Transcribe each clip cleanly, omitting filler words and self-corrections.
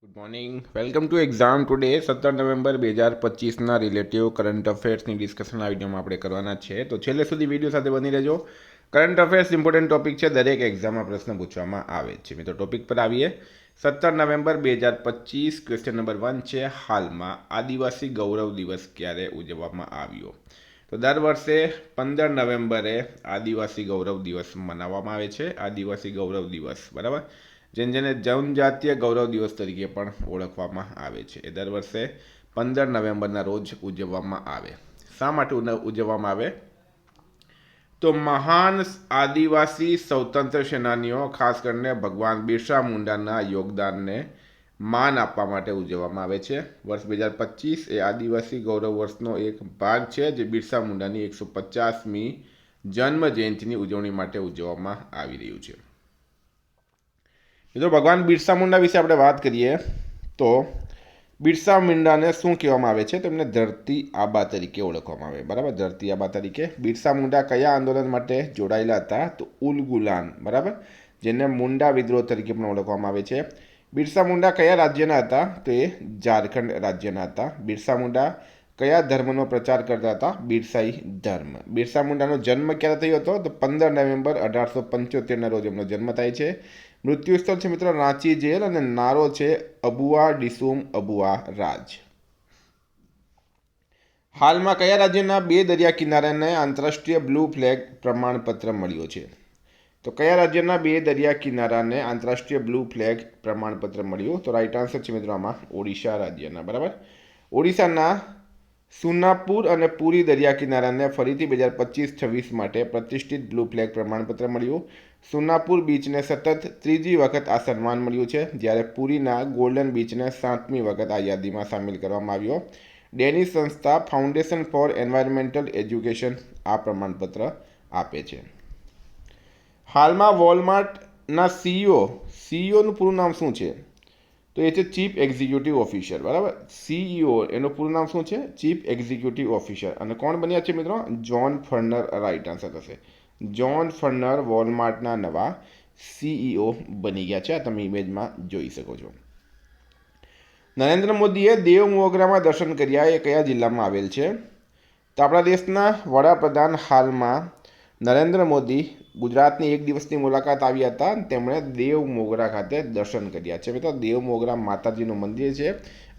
Good morning, welcome to exam today. 17 November 2025ના relative current અફેર્સની discussion આ વિડીયોમાં આપણે કરવાના છે. તો છેલ્લે સુધી વિડીયો સાથે બની રહેજો. કરંટ અફેર્સ ઇમ્પોર્ટન્ટ ટોપિક છે, દરેક એક્ઝામમાં પ્રશ્ન પૂછવામાં આવે છે. મિત્રો ટોપિક પર આવીએ. 17 નવેમ્બર 2025 ક્વેશ્ચન નંબર 1 છે, હાલમાં આદિવાસી ગૌરવ દિવસ ક્યારે ઉજવવામાં આવ્યો? તો દર વર્ષે 15 નવેમ્બરે આદિવાસી ગૌરવ દિવસ મનાવવામાં આવે છે. આદિવાસી ગૌરવ દિવસ, બરાબર, જેને જનજાતીય ગૌરવ દિવસ તરીકે પણ ઓળખવામાં આવે છે. એ દર વર્ષે 15 નવેમ્બરના રોજ ઉજવવામાં આવે. શા માટે ઉજવવામાં આવે? તો મહાન આદિવાસી સ્વતંત્ર સેનાનીઓ, ખાસ કરીને ભગવાન બિરસા મુંડાના યોગદાનને માન આપવા માટે ઉજવવામાં આવે છે. વર્ષ 2025 એ આદિવાસી ગૌરવ વર્ષનો એક ભાગ છે, જે બિરસા મુંડાની 150મી જન્મ જયંતિની ઉજવણી માટે ઉજવવામાં આવી રહ્યું છે. મિત્રો ભગવાન બિરસા મુંડા વિશે આપણે વાત કરીએ તો બિરસા મુંડાને શું કહેવામાં આવે છે? તો એમને ધરતી આબા તરીકે ઓળખવામાં આવે, બરાબર, ધરતી આબા તરીકે. બિરસા મુંડા કયા આંદોલન માટે જોડાયેલા હતા? તો ઉલગુલાન, બરાબર, જેને મુંડા વિદ્રોહ તરીકે પણ ઓળખવામાં આવે છે. બિરસા મુંડા કયા રાજ્યના હતા? તો એ ઝારખંડ રાજ્યના હતા. બિરસા મુંડા કયા ધર્મનો પ્રચાર કરતા હતા? બિરસાઈ ધર્મ. બિરસા મુંડાનો જન્મ ક્યારે થયો હતો? તો 15 નવેમ્બર 1875ના રોજ એમનો જન્મ થાય છે. મૃત્યુ સ્થળ છે મિત્રો રાંચી જેલ, અને નારો છે અબુઆ ડિસુમ અબુઆ રાજ. હાલમાં કયા રાજ્યના 2 દરિયા કિનારાને આંતરરાષ્ટ્રીય બ્લુ ફ્લેગ પ્રમાણપત્ર મળ્યું છે? તો કયા રાજ્યના 2 દરિયા કિનારાને આંતરરાષ્ટ્રીય બ્લુ ફ્લેગ પ્રમાણપત્ર મળ્યું? તો રાઈટ આન્સર છે મિત્રો આમાં ઓડિશા રાજ્યના, બરાબર. ઓડિશાના સુનાપુર અને પુરી દરિયા કિનારાને ફરીથી 2025-26 માટે પ્રતિષ્ઠિત બ્લુ ફ્લેગ પ્રમાણપત્ર મળ્યું. સુનાપુર બીચને સતત 3જી વખત આ સન્માન મળ્યું છે, જ્યારે પુરીના ગોલ્ડન બીચને 7મી વખત આ યાદીમાં સામેલ કરવામાં આવ્યો. ડેનિશ સંસ્થા ફાઉન્ડેશન ફોર એન્વાયરમેન્ટલ એજ્યુકેશન આ પ્રમાણપત્ર આપે છે. હાલમાં વોલમાર્ટના સીઈઓનું પૂરું નામ શું છે? તો એ છે ચીફ એક્ઝિક્યુટિવ ઓફિસર, બરાબર. સીઈઓ એનું પૂરું નામ શું છે? Chief executive officer. અને કોણ બન્યા છે મિત્રો? જોન ફર્નર રાઈટ આન્સર થશે. જોન ફર્નર વોલમાર્ટના નવા સીઈઓ બની ગયા છે. આ તમે ઇમેજમાં જોઈ શકો છો. નરેન્દ્ર મોદીએ દેવ મોગરામાં દર્શન કર્યા, એ કયા જિલ્લામાં આવેલ છે? તો આપણા દેશના વડાપ્રધાન હાલમાં નરેન્દ્ર મોદી ગુજરાતની 1 દિવસની મુલાકાત આવ્યા હતા. તેમણે દેવ મોગરા ખાતે દર્શન કર્યા છે. મિત્રો દેવ મોગરા માતાજીનું મંદિર છે,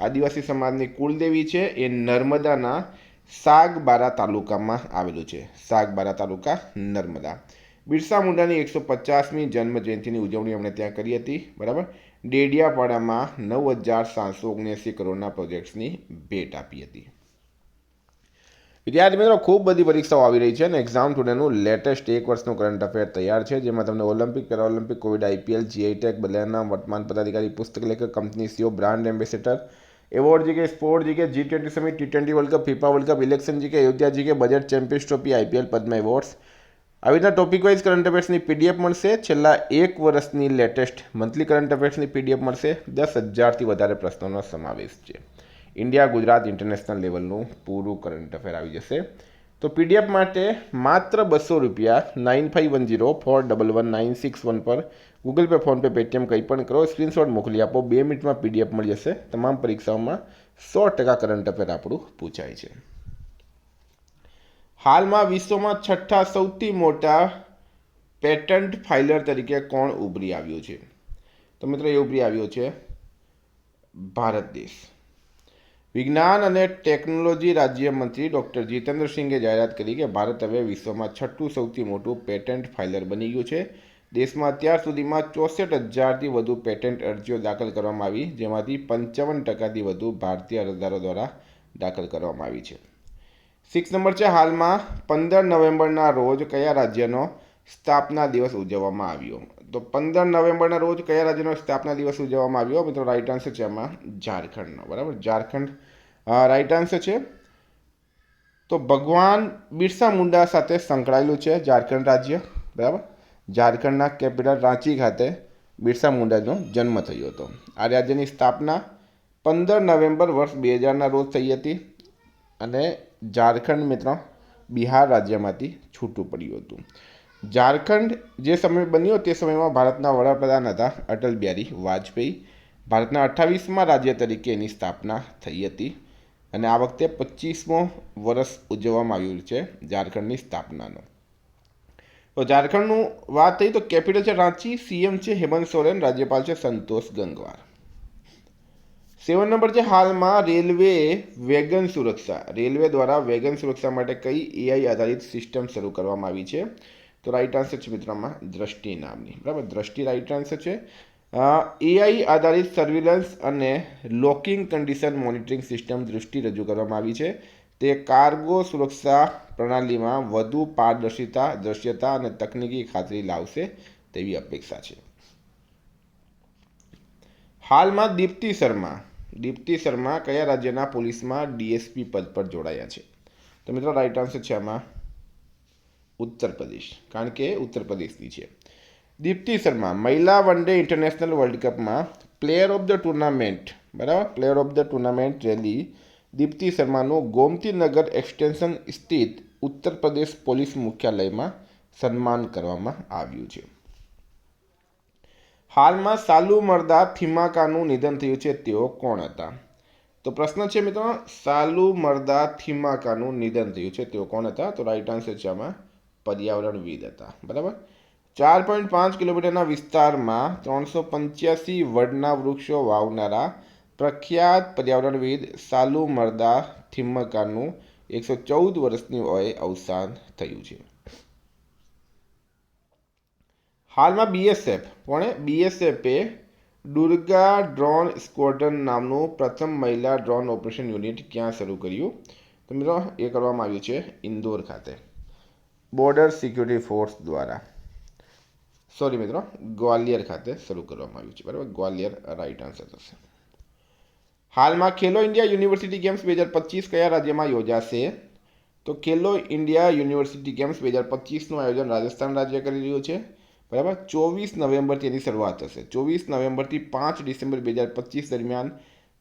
આદિવાસી સમાજની કુલદેવી છે. એ નર્મદાના સાગબારા તાલુકામાં આવેલું છે. સાગબારા તાલુકા, નર્મદા. બિરસા મુંડાની 150મી જન્મ જયંતિની ઉજવણી એમણે ત્યાં કરી હતી, બરાબર. ડેડિયાપાડામાં 9,779 કરોડના પ્રોજેક્ટ્સની ભેટ આપી હતી. વિદ્યાર્થી મિત્રો ખૂબ બધી પરીક્ષાઓ આવી રહી છે, અને એક્ઝામ ટુડેનું લેટેસ્ટ 1 વર્ષનું કરંટ અફેર તૈયાર છે, જેમાં તમને Paralympic, Paralympic, Covid, IPL, GI tag, બદલાના વર્તમાન પદાધિકારી, પુસ્તક લેખક, company CEO, brand ambassador, award GK, sport GK, G20 summit, T20 world cup, FIFA world cup, election GK, Ayodhya GK, budget, champions trophy, IPL, Padma awards, આવી રીતના ટોપિક વાઇઝ કરંટ અફેર્સની PDF મળશે. છેલ્લા 1 વર્ષની લેટેસ્ટ મંથલી કરંટ અફેર્સની PDF મળશે. 10,000થી વધારે પ્રશ્નોનો સમાવેશ છે. ઇન્ડિયા, ગુજરાત, ઇન્ટરનેશનલ લેવલનું પૂરું કરંટ અફેર આવી જશે. તો પીડીએફ માટે માત્ર ₹200 9510411961 પર ગૂગલ પે, ફોનપે, પેટીએમ કંઈ પણ કરો, સ્ક્રીનશોટ મોકલી આપો. 2 મિનિટમાં પીડીએફ મળી જશે. તમામ પરીક્ષાઓમાં 100% કરંટ અફેર આપણું પૂછાય છે. હાલમાં વિશ્વમાં 6થા સૌથી મોટા પેટન્ટ ફાઇલર તરીકે કોણ ઉભરી આવ્યું છે? તો મિત્રો એ ઉભરી આવ્યો છે ભારત દેશ. વિજ્ઞાન અને ટેકનોલોજી રાજ્યમંત્રી ડૉક્ટર જીતેન્દ્ર સિંઘે જાહેરાત કરી કે ભારત હવે વિશ્વમાં 6થું સૌથી મોટું પેટન્ટ ફાઇલર બની ગયું છે. દેશમાં અત્યાર સુધીમાં 64,000થી વધુ પેટન્ટ અરજીઓ દાખલ કરવામાં આવી, જેમાંથી 55%થી વધુ ભારતીય અરજદારો દ્વારા દાખલ કરવામાં આવી છે. 6 નંબર છે, હાલમાં 15 નવેમ્બરના રોજ કયા રાજ્યનો સ્થાપના દિવસ ઉજવવામાં આવ્યો? તો 15 નવેમ્બરના રોજ કયા રાજ્યનો સ્થાપના દિવસ ઉજવવામાં આવ્યો? મિત્રો રાઈટ આન્સર છે એમાં ઝારખંડનો, બરાબર. ઝારખંડ રાઈટ આન્સર છે. તો ભગવાન બિરસા મુંડા સાથે સંકળાયેલું છે ઝારખંડ રાજ્ય, બરાબર. ઝારખંડના કેપિટલ રાંચી ખાતે બિરસા મુંડાનો જન્મ થયો હતો. આ રાજ્યની સ્થાપના 15 નવેમ્બર વર્ષ 2000ના રોજ થઈ હતી, અને ઝારખંડ મિત્રો બિહાર રાજ્યમાંથી છૂટું પડ્યું હતું. ઝારખંડ જે સમય બન્યો તે સમયમાં ભારતના વડાપ્રધાન હતા અટલ બિહારી વાજપેયી. ભારતના 28મા રાજ્ય તરીકે એની સ્થાપના થઈ હતી અને આ વખતે 25મો વર્ષ ઉજવવામાં આવ્યું છે ઝારખંડની સ્થાપનાનો. તો ઝારખંડનું વાત થઈ તો કેપિટલ છે રાંચી, સીએમ છે હેમંત સોરેન, રાજ્યપાલ છે સંતોષ ગંગવાર. 7 નંબર છે હાલમાં રેલવે વેગન સુરક્ષા. રેલવે દ્વારા વેગન સુરક્ષા માટે કઈ એઆઈ આધારિત સિસ્ટમ શરૂ કરવામાં આવી છે? તો રાઈટ આન્સર છે મિત્રોમાં દ્રષ્ટિ નામની. બરાબર, દ્રષ્ટિ રાઈટ આન્સર છે. એઆઈ આધારિત સર્વિલન્સ અને લોકિંગ કન્ડિશન મોનિટરિંગ સિસ્ટમ દૃષ્ટિ રજૂ કરવામાં આવી છે. તે કાર્ગો સુરક્ષા પ્રણાલીમાં વધુ પારદર્શિતા, દૃશ્યતા અને તકનીકી ખાતરી લાવશે તેવી અપેક્ષા છે. હાલમાં દીપ્તિ શર્મા કયા રાજ્યના પોલીસમાં ડીએસપી પદ પર જોડાયા છે? તો મિત્રો રાઈટ આન્સર છે આમાં ઉત્તર પ્રદેશ, કારણ કે ઉત્તર પ્રદેશની છે. દીપ્તિ શર્મા મહિલા વન ડે ઇન્ટરનેશનલ વર્લ્ડ કપમાં પ્લેયર ઓફ ધ ટુર્નામેન્ટ, બરાબર, પ્લેયર ઓફ ધ ટુર્નામેન્ટ રેલી દીપ્તિ શર્માનું ગોમતીનગર એક્સટેન્શન સ્થિત ઉત્તર પ્રદેશ પોલીસ મુખ્યાલયમાં સન્માન કરવામાં આવ્યું છે. હાલમાં સાલુમરદા થિમાકાનું નિધન થયું છે, તેઓ કોણ હતા? તો પ્રશ્ન છે મિત્રો, સાલુમરદા થિમાકાનું નિધન થયું છે, તેઓ કોણ હતા? તો રાઈટ આન્સર છે આમાં પર્યાવરણવિદ હતા. બરાબર, 4.5 કિલોમીટરના વિસ્તારમાં 385 વડના વૃક્ષો વાવનારા પ્રખ્યાત પર્યાવરણવિદ સાલુમરદા થિમકાનું 114 વર્ષની વયે અવસાન થયું છે. હાલમાં બીએસએફે દુર્ગા ડ્રોન સ્ક્વોડ્રન નામનું પ્રથમ મહિલા ડ્રોન ઓપરેશન યુનિટ ક્યાં શરૂ કર્યું? તો મિત્રો એ કરવામાં આવ્યું છે ઇન્દોર ખાતે, બોર્ડર સિક્યુરિટી ફોર્સ દ્વારા. સોરી મિત્રો, ગ્વાલિયર ખાતે શરૂ કરવામાં આવ્યું છે. બરાબર, ગ્વાલિયર રાઈટ આન્સર થશે. હાલમાં ખેલો ઇન્ડિયા યુનિવર્સિટી ગેમ્સ 2025 કયા રાજ્યમાં યોજાશે? તો ખેલો ઇન્ડિયા યુનિવર્સિટી ગેમ્સ 2025નું આયોજન રાજસ્થાન રાજ્ય કરી રહ્યું છે. બરાબર, 24 નવેમ્બરથી એની શરૂઆત થશે. 24 નવેમ્બરથી 5 ડિસેમ્બર 2025 દરમિયાન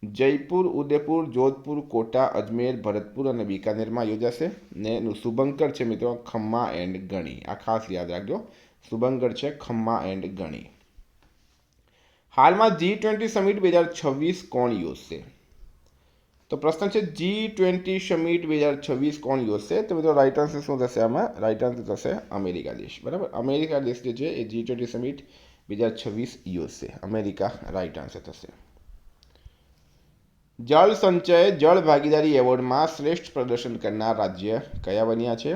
જયપુર, ઉદયપુર, જોધપુર, કોટા, અજમેર, ભરતપુર અને બિકાનેરમાં યોજાશે. ને એનું શુભંકર છે મિત્રો ખમ્મા એન્ડ ગણી. આ ખાસ યાદ રાખજો, શુભંકર છે ખમ્મા એન્ડ ગણી. હાલમાં G20 સમિટ 2026 કોણ યોજશે? તો પ્રશ્ન છે G20 સમિટ 2026 કોણ યોજશે? તો મિત્રો રાઈટ આન્સર શું થશે આમાં? રાઈટ આન્સર થશે અમેરિકા દેશ. બરાબર, અમેરિકા દેશ જે છે એ G20 સમિટ 2026 યોજશે. અમેરિકા રાઈટ આન્સર થશે. જળ સંચય જળ ભાગીદારી એવોર્ડમાં શ્રેષ્ઠ પ્રદર્શન કરનાર રાજ્ય કયા બન્યા છે?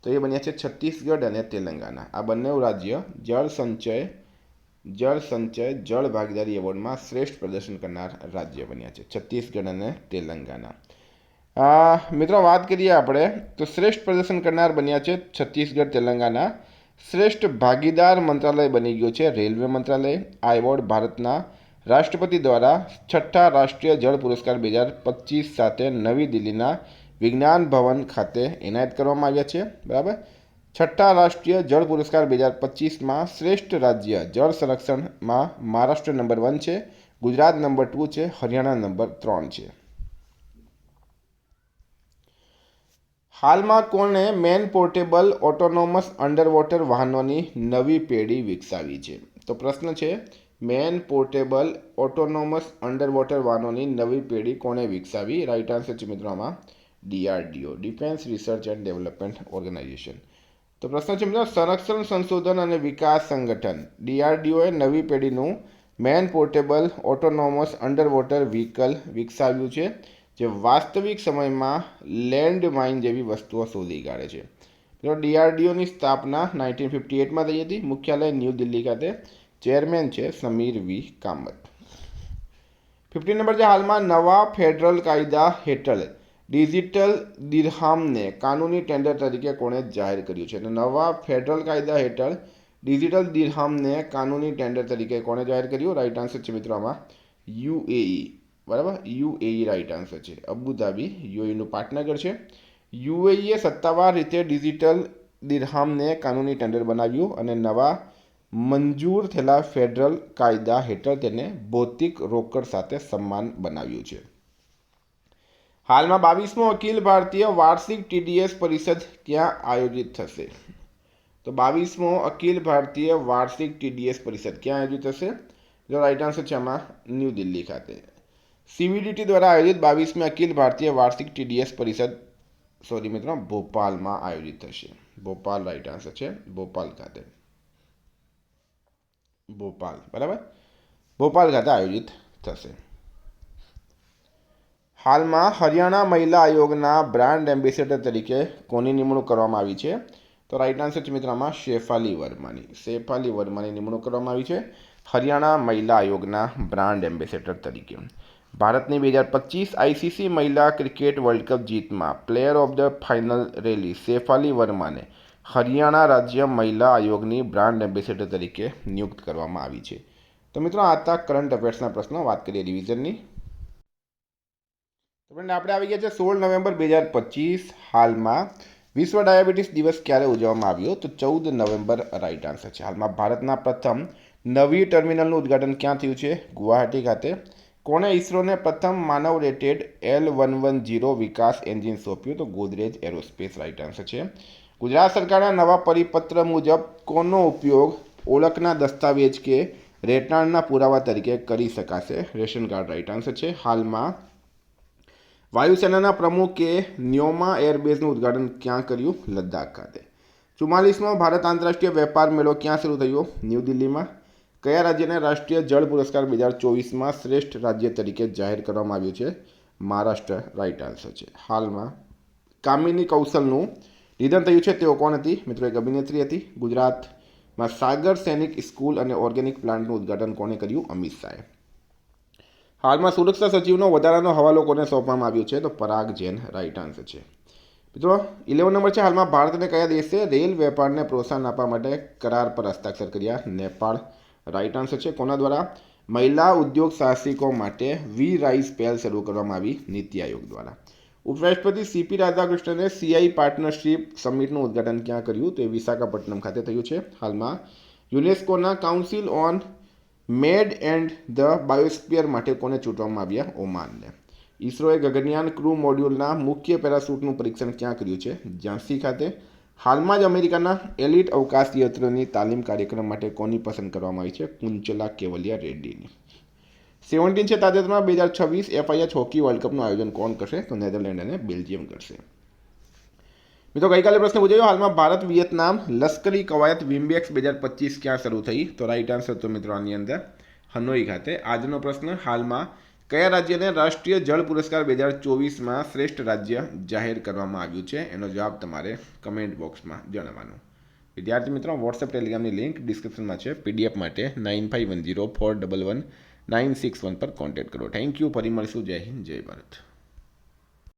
તો એ બન્યા છે છત્તીસગઢ અને તેલંગાના. આ બંને રાજ્ય જળ સંચય જળ ભાગીદારી એવોર્ડમાં શ્રેષ્ઠ પ્રદર્શન કરનાર રાજ્ય બન્યા છે, છત્તીસગઢ અને તેલંગાના. મિત્રો વાત કરીએ આપણે તો શ્રેષ્ઠ પ્રદર્શન કરનાર બન્યા છે છત્તીસગઢ, તેલંગાના. શ્રેષ્ઠ ભાગીદાર મંત્રાલય બની ગયું છે રેલવે મંત્રાલય. આ એવોર્ડ ભારતના રાષ્ટ્રપતિ દ્વારા 6ઠ્ઠા રાષ્ટ્રીય જળ પુરસ્કાર 2025 સાથે નવી દિલ્હીના વિજ્ઞાન ભવન ખાતે એનાયત કરવામાં આવ્યા છે. બરાબર, 6ઠ્ઠા રાષ્ટ્રીય જળ પુરસ્કાર 2025માં શ્રેષ્ઠ રાજ્ય જળ સંરક્ષણમાં મહારાષ્ટ્ર નંબર 1 છે, ગુજરાત નંબર 2 છે, હરિયાણા નંબર 3 છે. હાલમાં કોણે મેન પોર્ટેબલ ઓટોનોમસ અંડરવોટર વાહનોની નવી પેઢી વિકસાવી છે? તો પ્રશ્ન છે મેન પોર્ટેબલ ઓટોનોમસ અંડરવોટર વાહનોની નવી પેઢી કોણે વિકસાવી? રાઈટ આન્સર છે મિત્રો આમાં DRDO, defence research and development organisation. તો પ્રશ્ન છે મિત્રો સંરક્ષણ સંશોધન અને વિકાસ સંગઠન DRDOએ નવી પેઢીનું man portable autonomous underwater vehicle વિકસાવ્યું છે, જે વાસ્તવિક સમયમાં લેન્ડ માઇન જેવી વસ્તુઓ શોધી કાઢે છે. મિત્રો DRDOની સ્થાપના 1958માં થઈ હતી. મુખ્યાલય ન્યૂ દિલ્હી ખાતે. ચેરમેન છે સમીર વી કામત. 15 નંબર છે હાલમાં નવા ફેડરલ કાયદા હેઠળ ડિજિટલ દિરહામને કાનૂની ટેન્ડર તરીકે કોણે જાહેર કર્યું છે? નવા ફેડરલ કાયદા હેઠળ ડિજિટલ દિરહામને કાનૂની ટેન્ડર તરીકે કોણે જાહેર કર્યું? રાઈટ આન્સર છે મિત્રો આમાં UAE. બરાબર, UAE રાઈટ આન્સર છે. અબુધાબી UAEનું પાટનગર છે. UAEએ સત્તાવાર રીતે ડિજિટલ દિરહામને કાનૂની ટેન્ડર બનાવ્યું અને નવા મંજૂર થયેલા ફેડરલ કાયદા હેઠળ તેને ભૌતિક રોકડ સાથે સમાન બનાવ્યું છે. હાલમાં 22મો અખિલ ભારતીય વાર્ષિક TDS પરિષદ ક્યાં આયોજિત થશે? તો 22મો અખિલ ભારતીય વાર્ષિક TDS પરિષદ ક્યાં આયોજિત થશે? જો રાઈટ આન્સર છે આમાં ન્યૂ દિલ્હી ખાતે. CVDT દ્વારા આયોજિત 22મી અખિલ ભારતીય વાર્ષિક TDS પરિષદ મિત્રો ભોપાલમાં આયોજિત થશે. ભોપાલ રાઈટ આન્સર છે, ભોપાલ ખાતે. ભોપાલ, બરાબર, ભોપાલ ખાતે આયોજિત થશે. હાલમાં હરિયાણા મહિલા આયોગના બ્રાન્ડ એમ્બેસેડર તરીકે કોની નિમણૂક કરવામાં આવી છે? તો રાઈટ આન્સર છે મિત્રોમાં શેફાલી વર્માની. શેફાલી વર્માની નિમણૂક કરવામાં આવી છે હરિયાણા મહિલા આયોગના બ્રાન્ડ એમ્બેસેડર તરીકે. ભારતની 2025 ICC મહિલા ક્રિકેટ વર્લ્ડ કપ જીતમાં પ્લેયર ઓફ ધ ફાઇનલ રેલી શેફાલી વર્માને હરિયાણા રાજ્ય મહિલા આયોગની બ્રાન્ડ એમ્બેસેડર તરીકે નિયુક્ત કરવામાં આવી છે. તો મિત્રો આ હતા કરંટ અફેર્સના પ્રશ્નો. વાત કરીએ રિવિઝનની. તો ફ્રેન્ડ આપણે આવી ગયા છે 16 નવેમ્બર 2025. હાલમાં વિશ્વ ડાયાબિટીસ દિવસ ક્યારે ઉજવવામાં આવ્યો? તો 14 નવેમ્બર રાઈટ આન્સર છે. હાલમાં ભારતના પ્રથમ નવી ટર્મિનલનું ઉદ્ઘાટન ક્યાં થયું છે? ગુવાહાટી ખાતે. કોણે ઇસરોને પ્રથમ માનવ રેટેડ L110 વિકાસ એન્જિન સોંપ્યું? તો ગોદરેજ એરોસ્પેસ રાઈટ આન્સર છે. ગુજરાત સરકારના નવા પરિપત્ર મુજબ કોનો ઉપયોગ ઓળખના દસ્તાવેજ કે રહેઠાણના પુરાવા તરીકે કરી શકાશે? રેશન કાર્ડ રાઈટ આન્સર છે. હાલમાં વાયુસેનાના પ્રમુખે ન્યોમા એરબેઝનું ઉદ્ઘાટન ક્યાં કર્યું? લદ્દાખ ખાતે. 44મો ભારત આંતરરાષ્ટ્રીય વેપાર મેળો ક્યાં શરૂ થયો? ન્યૂ દિલ્હીમાં. કયા રાજ્યને રાષ્ટ્રીય જળ પુરસ્કાર 2024માં શ્રેષ્ઠ રાજ્ય તરીકે જાહેર કરવામાં આવ્યું છે? મહારાષ્ટ્ર રાઈટ આન્સર છે. હાલમાં કામિની કૌશલનું નિધન થયું છે. તેઓ કોણ હતી? મિત્રો એક અભિનેત્રી હતી. ગુજરાતમાં સાગર સૈનિક સ્કૂલ અને ઓર્ગેનિક પ્લાન્ટનું ઉદ્ઘાટન કોણે કર્યું? અમિત શાહે. હાલમાં સુરક્ષા સચિવનો વધારાનો હવાલો કોને સોંપવામાં આવ્યો છે? તો પરાગ જૈન રાઈટ આન્સર છે. મિત્રો 11 નંબર છે. હાલમાં ભારત અને કયા દેશે રેલ વેપારને પ્રોત્સાહન આપવા માટે કરાર પર હસ્તાક્ષર કર્યા? નેપાળ રાઈટ આન્સર છે. કોના દ્વારા? મહિલા ઉદ્યોગ સાહસિકો માટે વી રાઇઝ પહેલ શરૂ કરવામાં આવી? નીતિ આયોગ દ્વારા. ઉપરાષ્ટ્રપતિ CP રાધાકૃષ્ણને CI પાર્ટનરશિપ સમિટનું ઉદ્ઘાટન ક્યાં કર્યું? તો એ વિશાખાપટ્ટનમ ખાતે થયું છે. હાલમાં યુનેસ્કોના council on man and the biosphere માટે કોને ચૂંટવામાં આવ્યા? ઓમાનને. ઇસરોએ ગગનયાન ક્રૂ મોડ્યુલના મુખ્ય પેરાશૂટનું પરીક્ષણ ક્યાં કર્યું છે? ઝાંસી ખાતે. હાલમાં જ અમેરિકાના એલિટ અવકાશ યાત્રીઓની તાલીમ કાર્યક્રમ માટે કોની પસંદ કરવામાં આવી છે? કુંચલા કેવલિયા રેડ્ડીની. 17 છે. તાજેતરમાં 2026 FIH હોકી વર્લ્ડ કપનું આયોજન કોણ કરશે? તો નેધરલેન્ડ અને બેલ્જિયમ કરશે. મિત્રો ગઈકાલે પ્રશ્ન પૂછાયો, હાલમાં ભારત વિયેતનામ લશ્કરી કવાયત વિમ્બેક્સ 2025 ક્યાં શરૂ થઈ? તો રાઈટ આન્સર તો મિત્રો આની અંદર હનોઈ ખાતે. આજનો પ્રશ્ન, હાલમાં કયા રાજ્યને રાષ્ટ્રીય જળ પુરસ્કાર 2024માં શ્રેષ્ઠ રાજ્ય જાહેર કરવામાં આવ્યું છે? એનો જવાબ તમારે કમેન્ટ બોક્સમાં જણાવવાનો. વિદ્યાર્થી મિત્રો વોટ્સએપ ટેલિગ્રામની લિંક ડિસ્ક્રિપ્શનમાં છે. PDF માટે 9510411961 પર કોન્ટેક્ટ કરો. Thank you. ફરી મળીશું. જય હિન્દ, જય ભારત.